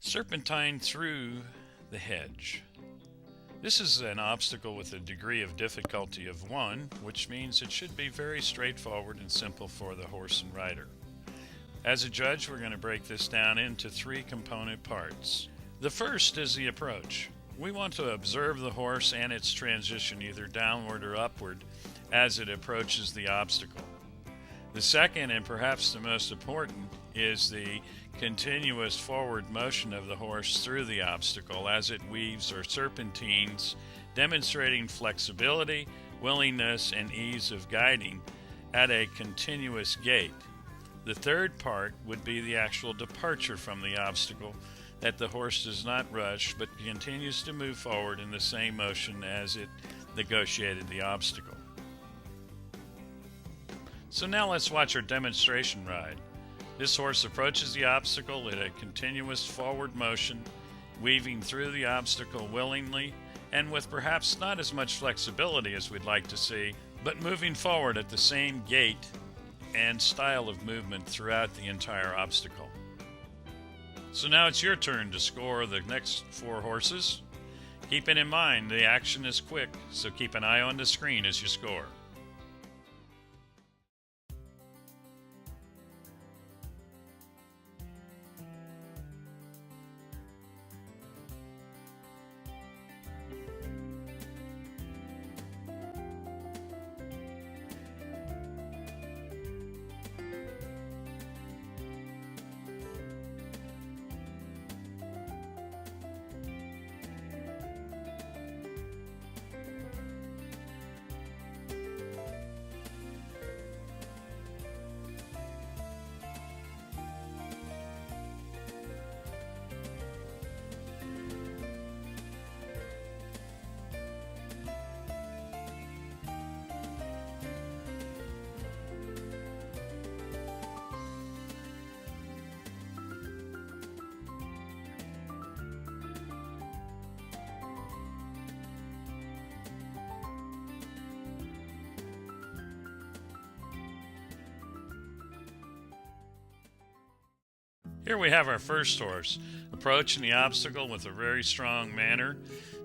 Serpentine through the hedge. This is an obstacle with a degree of difficulty of 1, which means it should be very straightforward and simple for the horse and rider. As a judge, we're going to break this down into 3 component parts. The first is the approach. We want to observe the horse and its transition either downward or upward as it approaches the obstacle. The second, and perhaps the most important, is the continuous forward motion of the horse through the obstacle as it weaves or serpentines, demonstrating flexibility, willingness, and ease of guiding at a continuous gait. The third part would be the actual departure from the obstacle, that the horse does not rush but continues to move forward in the same motion as it negotiated the obstacle. So now let's watch our demonstration ride. This horse approaches the obstacle at a continuous forward motion, weaving through the obstacle willingly and with perhaps not as much flexibility as we'd like to see, but moving forward at the same gait and style of movement throughout the entire obstacle. So now it's your turn to score the next 4 horses. Keeping in mind the action is quick, so keep an eye on the screen as you score. Here we have our first horse, approaching the obstacle with a very strong manner,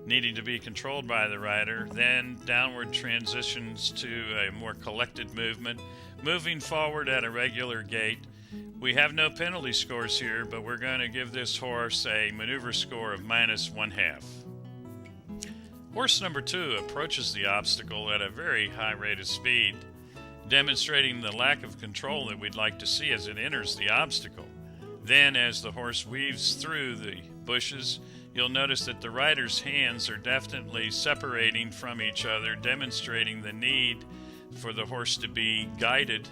needing to be controlled by the rider, then downward transitions to a more collected movement, moving forward at a regular gait. We have no penalty scores here, but we're going to give this horse a maneuver score of -1/2. Horse number 2 approaches the obstacle at a very high rate of speed, demonstrating the lack of control that we'd like to see as it enters the obstacle. Then, as the horse weaves through the bushes, you'll notice that the rider's hands are definitely separating from each other, demonstrating the need for the horse to be guided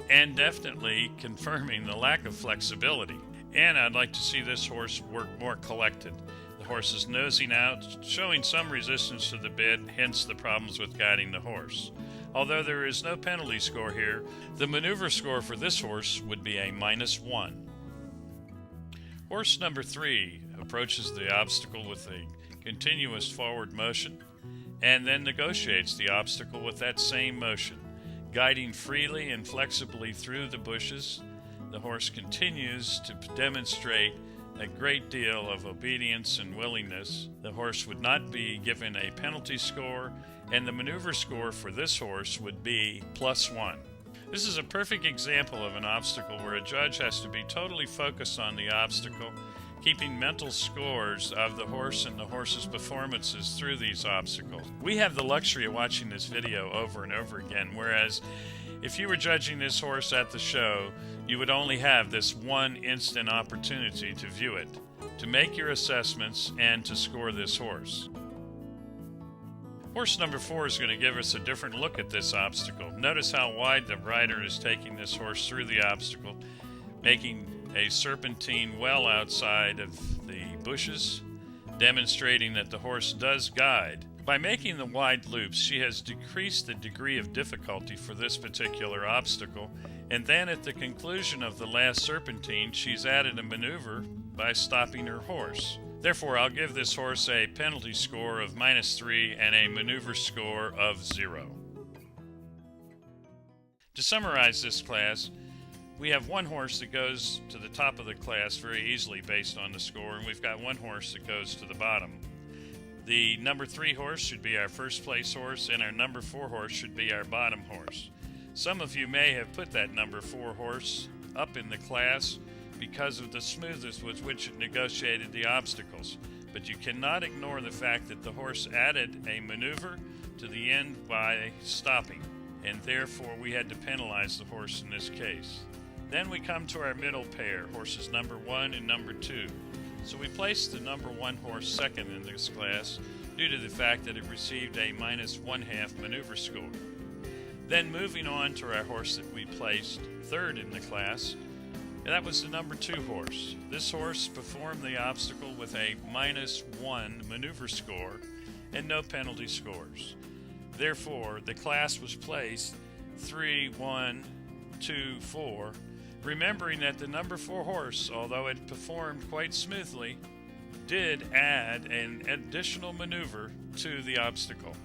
and definitely confirming the lack of flexibility. And I'd like to see this horse work more collected. The horse is nosing out, showing some resistance to the bit, hence the problems with guiding the horse. Although there is no penalty score here, the maneuver score for this horse would be a -1. Horse number 3 approaches the obstacle with a continuous forward motion and then negotiates the obstacle with that same motion. Guiding freely and flexibly through the bushes, the horse continues to demonstrate a great deal of obedience and willingness. The horse would not be given a penalty score, and the maneuver score for this horse would be +1. This is a perfect example of an obstacle where a judge has to be totally focused on the obstacle, keeping mental scores of the horse and the horse's performances through these obstacles. We have the luxury of watching this video over and over again, whereas if you were judging this horse at the show, you would only have this one instant opportunity to view it, to make your assessments, and to score this horse. Horse number 4 is going to give us a different look at this obstacle. Notice how wide the rider is taking this horse through the obstacle, making a serpentine well outside of the bushes, demonstrating that the horse does guide. By making the wide loops, she has decreased the degree of difficulty for this particular obstacle, and then at the conclusion of the last serpentine, she's added a maneuver by stopping her horse. Therefore, I'll give this horse a penalty score of -3 and a maneuver score of 0. To summarize this class, We have one horse that goes to the top of the class very easily based on the score, and we've got one horse that goes to the bottom. The number 3 horse should be our first place horse, and our number 4 horse should be our bottom horse. Some of you may have put that number 4 horse up in the class because of the smoothness with which it negotiated the obstacles, but you cannot ignore the fact that the horse added a maneuver to the end by stopping, and therefore we had to penalize the horse in this case. Then we come to our middle pair, horses number 1 and number 2. So we placed the number 1 horse second in this class due to the fact that it received a -1/2 maneuver score. Then moving on to our horse that we placed third in the class, that was the number 2 horse. This horse performed the obstacle with a -1 maneuver score and no penalty scores. Therefore, the class was placed 3, 1, 2, 4, remembering that the number 4 horse, although it performed quite smoothly, did add an additional maneuver to the obstacle.